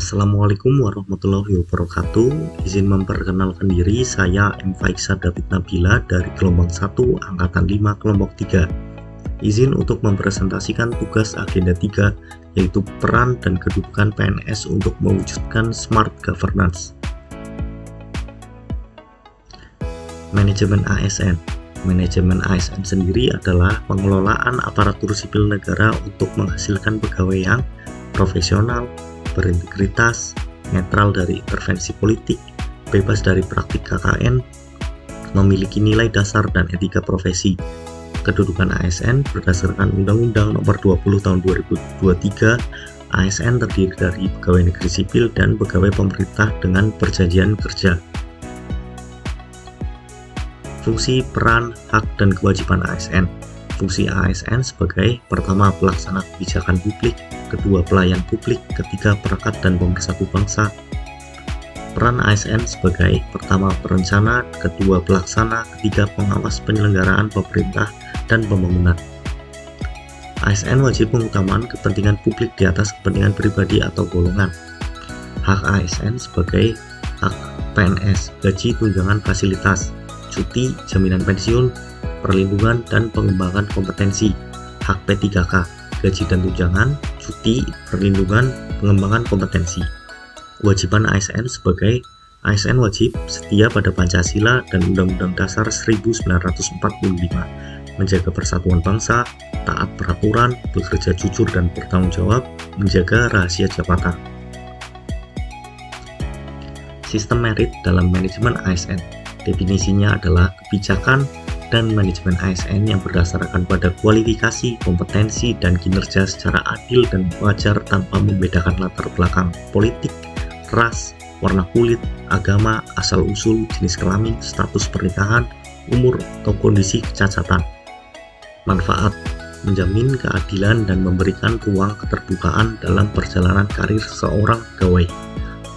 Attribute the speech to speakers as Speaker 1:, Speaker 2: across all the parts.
Speaker 1: Assalamualaikum warahmatullahi wabarakatuh. Izin memperkenalkan diri, saya M. Faisal David Nabila dari gelombang 1 angkatan 5 kelompok 3. Izin untuk mempresentasikan tugas agenda 3, yaitu peran dan kedudukan PNS untuk mewujudkan smart governance. Manajemen ASN. Manajemen ASN sendiri adalah pengelolaan aparatur sipil negara untuk menghasilkan pegawai yang profesional, berintegritas, netral dari intervensi politik, bebas dari praktik KKN, memiliki nilai dasar dan etika profesi. Kedudukan ASN berdasarkan Undang-Undang Nomor 20 Tahun 2023, ASN terdiri dari pegawai negeri sipil dan pegawai pemerintah dengan perjanjian kerja. Fungsi, peran, hak, dan kewajiban ASN. Fungsi ASN sebagai pertama, pelaksana kebijakan publik, kedua, pelayan publik, ketiga, perekat dan pemersatu bangsa. Peran ASN sebagai pertama, perencana, kedua, pelaksana, ketiga, pengawas penyelenggaraan pemerintah dan pembangunan. ASN wajib mengutamakan kepentingan publik di atas kepentingan pribadi atau golongan. Hak ASN sebagai hak PNS, gaji, tunjangan, fasilitas, cuti, jaminan pensiun, perlindungan, dan pengembangan kompetensi. Hak P3K, gaji dan tunjangan, cuti, perlindungan, pengembangan kompetensi. Kewajiban ASN sebagai ASN wajib setia pada Pancasila dan Undang-Undang Dasar 1945, menjaga persatuan bangsa, taat peraturan, bekerja jujur dan bertanggung jawab, menjaga rahasia jabatan. Sistem merit dalam manajemen ASN. Definisinya adalah kebijakan dan manajemen ASN yang berdasarkan pada kualifikasi, kompetensi, dan kinerja secara adil dan wajar tanpa membedakan latar belakang politik, ras, warna kulit, agama, asal-usul, jenis kelamin, status pernikahan, umur, atau kondisi kecacatan. Manfaat: menjamin keadilan dan memberikan ruang keterbukaan dalam perjalanan karir seorang pegawai.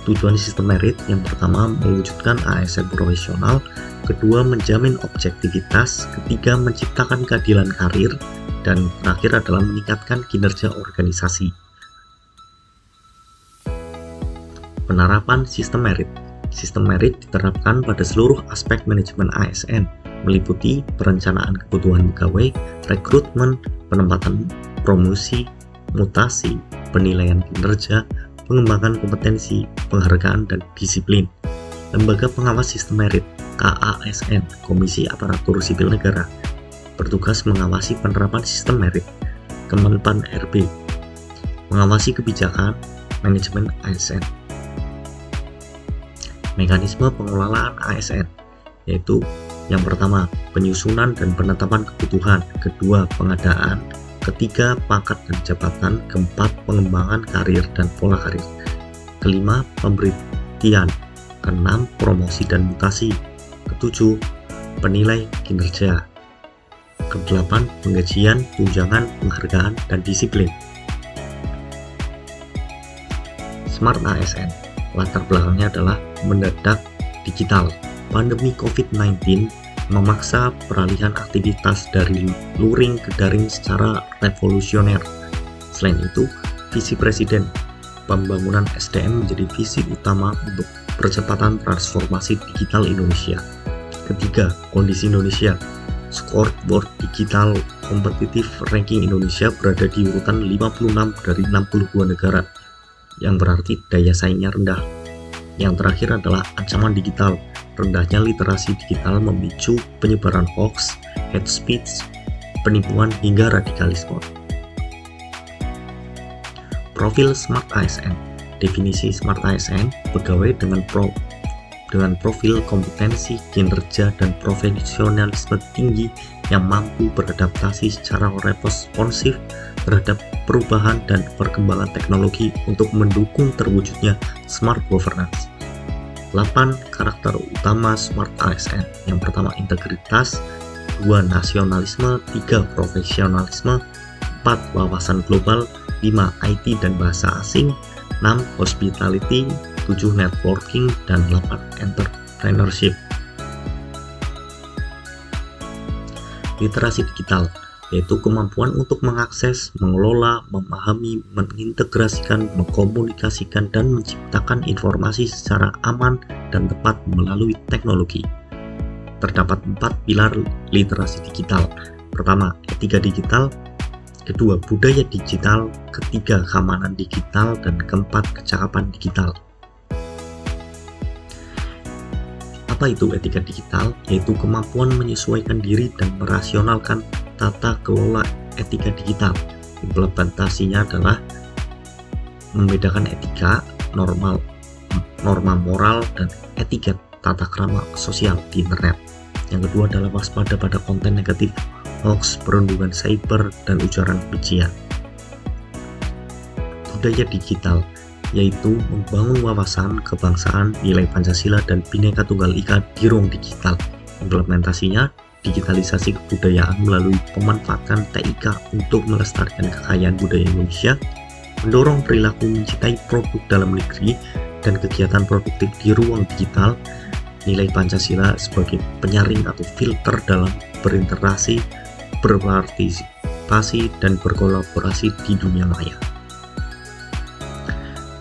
Speaker 1: Tujuan sistem merit yang pertama, mewujudkan ASN profesional, kedua, menjamin objektivitas, ketiga, menciptakan keadilan karir, dan terakhir adalah meningkatkan kinerja organisasi. Penerapan sistem merit. Sistem merit diterapkan pada seluruh aspek manajemen ASN, meliputi perencanaan kebutuhan pegawai, rekrutmen, penempatan, promosi, mutasi, penilaian kinerja, pengembangan kompetensi, penghargaan, dan disiplin. Lembaga Pengawas Sistem Merit (KASN), Komisi Aparatur Sipil Negara, bertugas mengawasi penerapan sistem merit. Kemenpan RB, mengawasi kebijakan manajemen ASN. Mekanisme pengelolaan ASN, yaitu yang pertama, penyusunan dan penetapan kebutuhan, kedua, pengadaan, ketiga, pangkat dan jabatan, keempat, pengembangan karir dan pola karir, kelima, pemberhentian, keenam, promosi dan mutasi, ketujuh, penilai kinerja, kedelapan, penggajian, tunjangan, penghargaan, dan disiplin. Smart ASN, latar belakangnya adalah mendadak digital. Pandemi COVID-19 memaksa peralihan aktivitas dari luring ke daring secara revolusioner. Selain itu, visi Presiden pembangunan SDM menjadi visi utama untuk percepatan transformasi digital Indonesia. Ketiga, kondisi Indonesia. Scoreboard digital kompetitif ranking Indonesia berada di urutan 56 dari 62 negara, yang berarti daya saingnya rendah. Yang terakhir adalah ancaman digital. Rendahnya literasi digital memicu penyebaran hoax, hate speech, penipuan, hingga radikalisme. Profil Smart ASN. Definisi Smart ASN, pegawai dengan profil kompetensi, kinerja, dan profesionalisme tinggi yang mampu beradaptasi secara responsif terhadap perubahan dan perkembangan teknologi untuk mendukung terwujudnya smart governance. 8 karakter utama Smart ASN. Yang pertama, integritas, 2 nasionalisme, 3 profesionalisme, 4 wawasan global, 5 IT dan bahasa asing, 6 hospitality, 7 networking, dan 8 entrepreneurship. Literasi digital. yaitu kemampuan untuk mengakses, mengelola, memahami, mengintegrasikan, mengkomunikasikan, dan menciptakan informasi secara aman dan tepat melalui teknologi. Terdapat 4 pilar literasi digital. Pertama, etika digital. Kedua, budaya digital. Ketiga, keamanan digital. Dan keempat, kecakapan digital. Apa itu etika digital? Yaitu kemampuan menyesuaikan diri dan merasionalkan tata kelola etika digital. Implementasinya adalah membedakan etika, norma moral, dan etika tata krama sosial di internet. Yang kedua adalah waspada pada konten negatif, hoax, perundungan cyber, dan ujaran kebencian. Budaya digital yaitu membangun wawasan kebangsaan, nilai Pancasila, dan Bhinneka Tunggal Ika di ruang digital. Implementasinya digitalisasi kebudayaan melalui pemanfaatan TIK untuk melestarikan kekayaan budaya Indonesia, mendorong perilaku mencintai produk dalam negeri dan kegiatan produktif di ruang digital, nilai Pancasila sebagai penyaring atau filter dalam berinteraksi, berpartisipasi, dan berkolaborasi di dunia maya.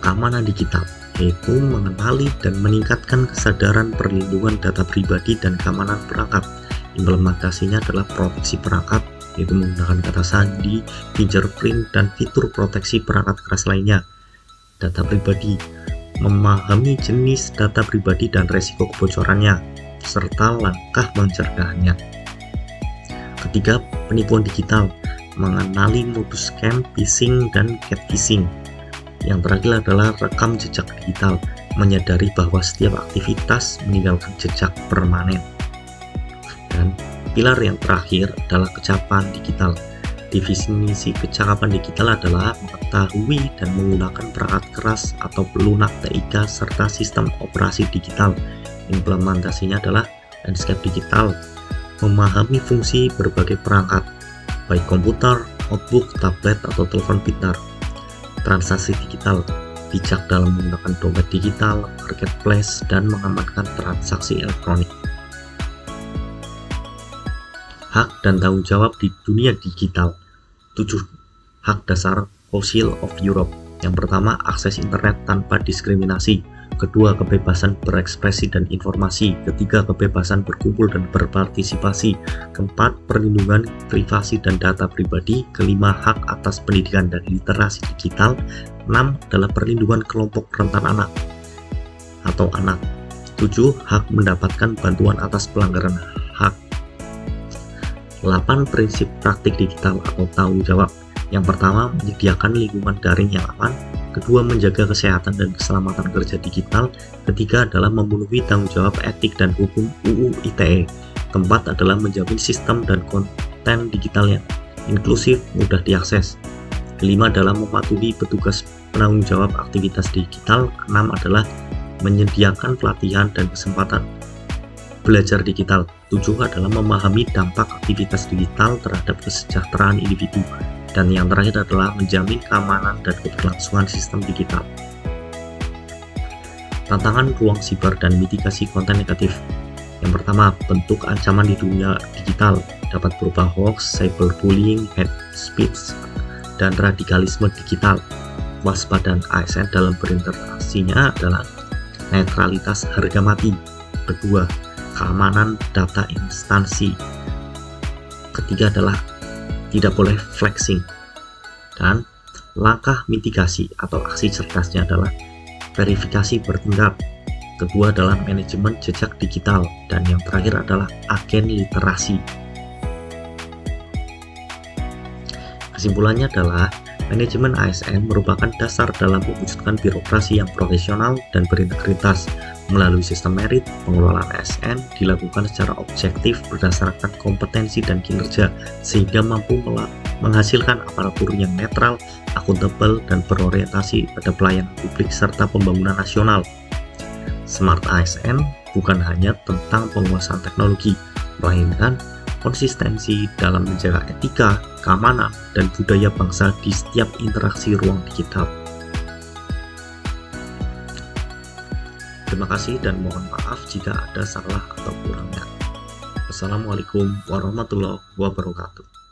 Speaker 1: Keamanan digital yaitu mengenali dan meningkatkan kesadaran perlindungan data pribadi dan keamanan perangkat. Implementasinya adalah proteksi perangkat, yaitu menggunakan kata sandi, fingerprint, dan fitur proteksi perangkat keras lainnya. Data pribadi, memahami jenis data pribadi dan resiko kebocorannya, serta langkah mencegahnya. Ketiga, penipuan digital, mengenali modus scam, phishing, dan catfishing. Yang terakhir adalah rekam jejak digital, menyadari bahwa setiap aktivitas meninggalkan jejak permanen. Dan pilar yang terakhir adalah kecakapan digital. Definisi kecakapan digital adalah mengetahui dan menggunakan perangkat keras atau lunak TIK serta sistem operasi digital. Implementasinya adalah landscape digital, memahami fungsi berbagai perangkat, baik komputer, notebook, tablet, atau telepon pintar. Transaksi digital, bijak dalam menggunakan dompet digital, marketplace, dan mengamankan transaksi elektronik. Hak dan tanggung jawab di dunia digital. 7. Hak dasar Council of Europe. Yang pertama, akses internet tanpa diskriminasi. Kedua, kebebasan berekspresi dan informasi. Ketiga, kebebasan berkumpul dan berpartisipasi. Keempat, perlindungan privasi dan data pribadi. Kelima, hak atas pendidikan dan literasi digital. 6 adalah perlindungan kelompok rentan anak atau anak. 7, hak mendapatkan bantuan atas pelanggaran hak. 8 prinsip praktik digital atau tanggung jawab. Yang pertama, menyediakan lingkungan daring yang aman. Kedua, menjaga kesehatan dan keselamatan kerja digital. Ketiga adalah memenuhi tanggung jawab etik dan hukum UU ITE. Keempat adalah menjamin sistem dan konten digital yang inklusif, mudah diakses. Kelima adalah mematuhi petugas penanggung jawab aktivitas digital. Keenam adalah menyediakan pelatihan dan kesempatan belajar digital. 7 adalah memahami dampak aktivitas digital terhadap kesejahteraan individu. Dan yang terakhir adalah menjamin keamanan dan keberlangsungan sistem digital. Tantangan ruang siber dan mitigasi konten negatif. Yang pertama, bentuk ancaman di dunia digital dapat berupa hoax, cyberbullying, hate speech, dan radikalisme digital. Waspadaan ASN dalam berinteraksinya adalah netralitas harga mati. Kedua, keamanan data instansi. Ketiga adalah tidak boleh flexing. Dan langkah mitigasi atau aksi cerdasnya adalah verifikasi bertingkat. Kedua adalah manajemen jejak digital. Dan yang terakhir adalah agen literasi. Kesimpulannya adalah manajemen ASN merupakan dasar dalam mewujudkan birokrasi yang profesional dan berintegritas. Melalui sistem merit, pengelolaan ASN dilakukan secara objektif berdasarkan kompetensi dan kinerja, sehingga mampu menghasilkan aparatur yang netral, akuntabel, dan berorientasi pada pelayanan publik serta pembangunan nasional. Smart ASN bukan hanya tentang penguasaan teknologi, melainkan konsistensi dalam menjaga etika, keamanan, dan budaya bangsa di setiap interaksi ruang digital. Terima kasih dan mohon maaf jika ada salah atau kurangnya. Wassalamualaikum warahmatullahi wabarakatuh.